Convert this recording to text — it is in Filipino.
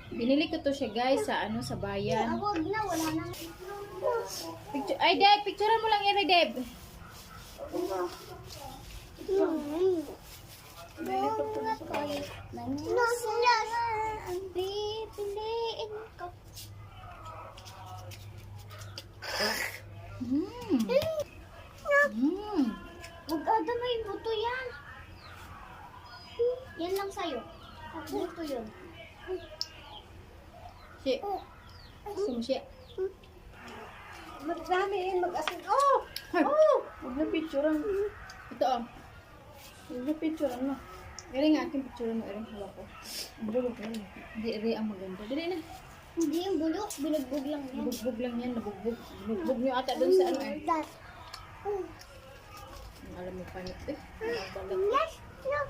Binili ko to siya guys sa ano sa bayan. Wag na, wala na. Picture, ay Deb, picturean mo lang yan, Deb. Ang pipiliin ko. Huwag ada may buto yan. Yan lang sa'yo. Buto yun. Si. Siya. Magdami, mag-asin. Oh! Huwag na picturean. Ito oh. Huwag na picturean mo. Eri nga aking picturean mo, eri hawak ko. Bulog lang. Hindi, eri ang maganda. Dali na. Hindi yung bulok, binugbog lang yan. Nabugbog lang yan, nabugbog. Nabugbog nyo ata doon sa ano eh. Alam mo pa nito eh. Yes, no.